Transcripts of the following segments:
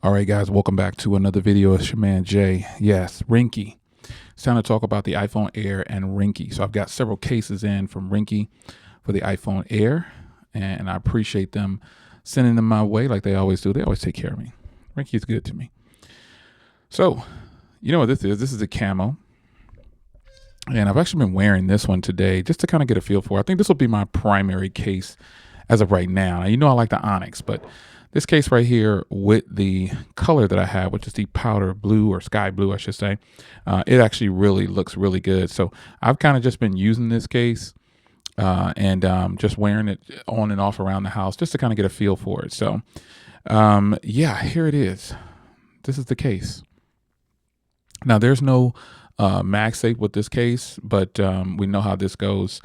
All right, guys, welcome back to another video. It's your man Jay. Yes, Rinky. It's time to talk about the iPhone Air and Rinky. So I've got several cases in from Rinky for the iPhone Air, and I appreciate them sending them my way like they always do. They always take care of me. Rinky is good to me. So, you know what this is? This is a camo. And I've actually been wearing this one today just to kind of get a feel for it. I think this will be my primary case as of right now. You know I like the Onyx, but this case right here with the color that I have, which is the powder blue or sky blue, I should say, it actually really looks really good. So I've kind of just been using this case and just wearing it on and off around the house just to kind of get a feel for it. So yeah, here it is. This is the case. Now there's no MagSafe with this case, but we know how this goes.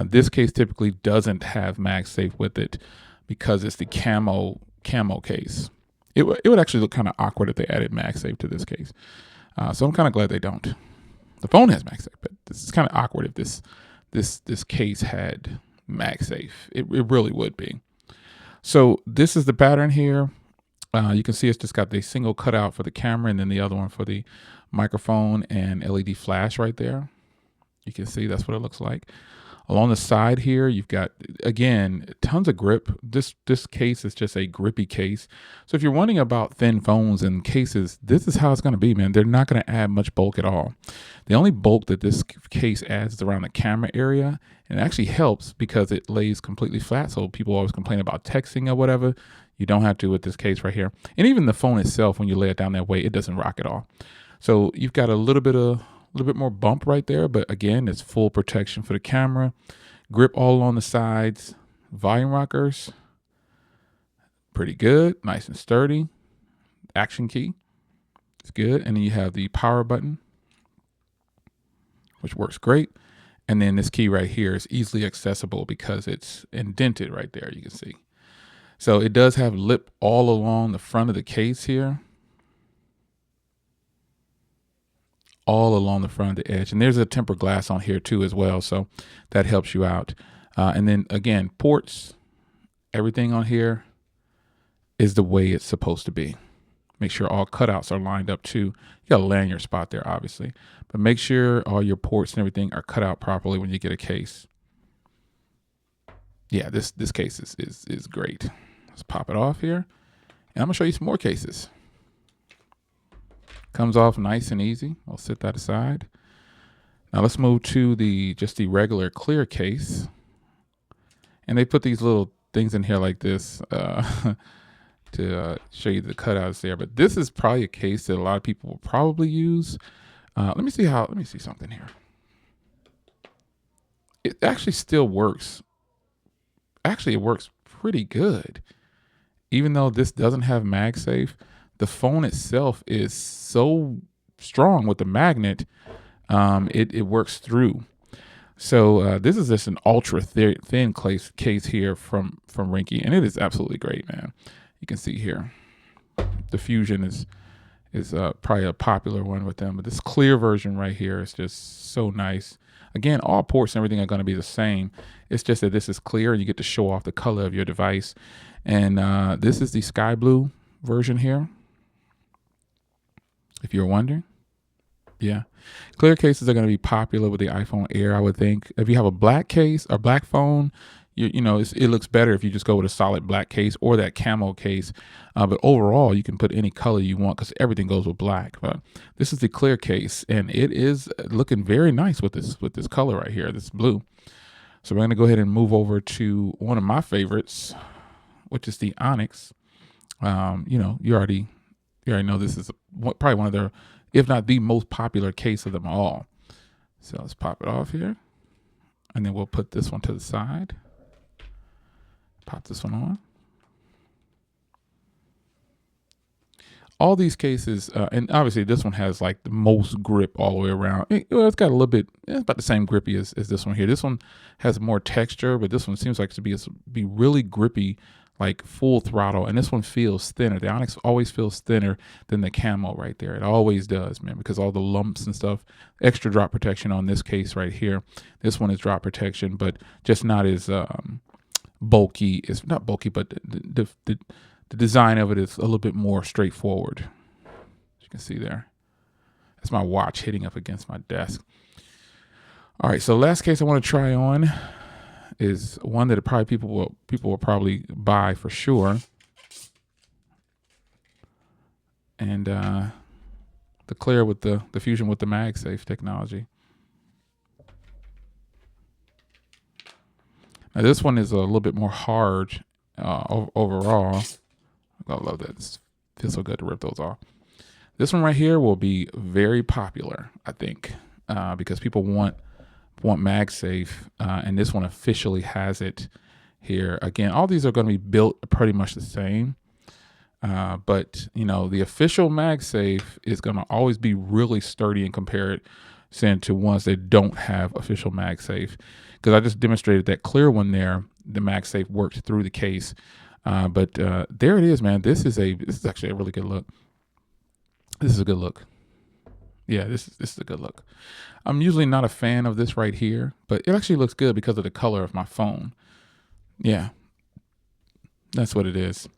This case typically doesn't have MagSafe with it because it's the camo case. It would actually look kind of awkward if they added MagSafe to this case. So I'm kind of glad they don't. The phone has MagSafe, but this is kind of awkward if this case had MagSafe. It really would be. So this is the pattern here. You can see it's just got the single cutout for the camera and then the other one for the microphone and LED flash right there. You can see that's what it looks like. Along the side here, you've got, again, tons of grip. This case is just a grippy case. So if you're wondering about thin phones and cases, this is how it's going to be, man. They're not going to add much bulk at all. The only bulk that this case adds is around the camera area. And it actually helps because it lays completely flat. So people always complain about texting or whatever. You don't have to with this case right here. And even the phone itself, when you lay it down that way, it doesn't rock at all. So you've got a little bit more bump right there, but again, it's full protection for the camera. Grip all along the sides. Volume rockers, pretty good, nice and sturdy. Action key, it's good. And then you have the power button, which works great. And then this key right here is easily accessible because it's indented right there, you can see. So it does have lip all along the front of the case here. All along the front of the edge. And there's a tempered glass on here too as well. So that helps you out. And then again, ports, everything on here is the way it's supposed to be. Make sure all cutouts are lined up too. You gotta land your spot there, obviously. But make sure all your ports and everything are cut out properly when you get a case. Yeah, this case is great. Let's pop it off here. And I'm gonna show you some more cases. Comes off nice and easy. I'll set that aside. Now let's move to just the regular clear case. And they put these little things in here like this to show you the cutouts there. But this is probably a case that a lot of people will probably use. Let me see something here. It actually still works. Actually, it works pretty good. Even though this doesn't have MagSafe, the phone itself is so strong with the magnet, it works through. So this is just an ultra thin case here from Rinky, and it is absolutely great, man. You can see here, the Fusion is probably a popular one with them, but this clear version right here is just so nice. Again, all ports and everything are going to be the same. It's just that this is clear, and you get to show off the color of your device. And this is the sky blue version here, if you're wondering. Yeah. Clear cases are going to be popular with the iPhone Air, I would think. If you have a black case or black phone, you know, it looks better if you just go with a solid black case or that camo case. But overall, you can put any color you want because everything goes with black. But this is the clear case, and it is looking very nice with this color right here, this blue. So we're going to go ahead and move over to one of my favorites, which is the Onyx. You know, you already know this is probably one of their, if not the most popular case of them all. So let's pop it off here. And then we'll put this one to the side. Pop this one on. All these cases, and obviously this one has like the most grip all the way around. It's got a little bit, it's about the same grippy as this one here. This one has more texture, but this one seems like to be really grippy, like full throttle. And this one feels thinner. The Onyx always feels thinner than the camo right there. It always does, man, because all the lumps and stuff. Extra drop protection on this case right here. This one is drop protection, but just not as bulky. It's not bulky, but the design of it is a little bit more straightforward. As you can see there. That's my watch hitting up against my desk. All right, so the last case I want to try on is one that probably people will probably buy for sure. And the clear with the fusion with the MagSafe technology. Now this one is a little bit more hard overall. I love that. It feels so good to rip those off. This one right here will be very popular, I think, because people want MagSafe, and this one officially has it here. Again, all these are going to be built pretty much the same, but you know, the official MagSafe is going to always be really sturdy in comparison to ones that don't have official MagSafe. Because I just demonstrated that clear one there, the MagSafe worked through the case, but there it is, man. This is actually a really good look. This is a good look. Yeah, this is a good look. I'm usually not a fan of this right here, but it actually looks good because of the color of my phone. Yeah, that's what it is.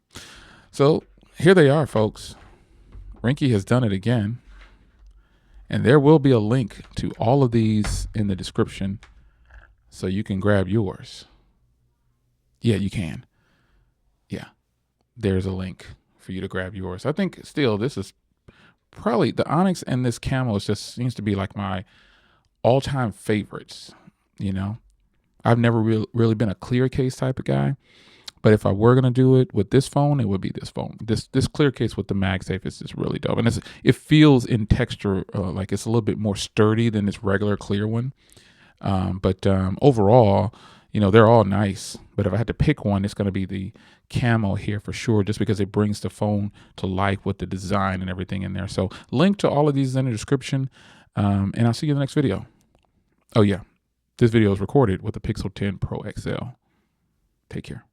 So here they are, folks. Rinky has done it again. And there will be a link to all of these in the description so you can grab yours. Yeah, you can. Yeah, there's a link for you to grab yours. I think still this is probably the Onyx, and this camo just seems to be like my all-time favorites. You know, I've never really been a clear case type of guy, but if I were gonna do it with this phone, it would be this phone. This clear case with the MagSafe is just really dope, and it feels in texture like it's a little bit more sturdy than this regular clear one. But overall, you know, they're all nice. But if I had to pick one, it's gonna be the camo here for sure, just because it brings the phone to life with the design and everything in there. So link to all of these in the description, and I'll see you in the next video. Oh yeah, this video is recorded with the Pixel 10 Pro XL. Take care.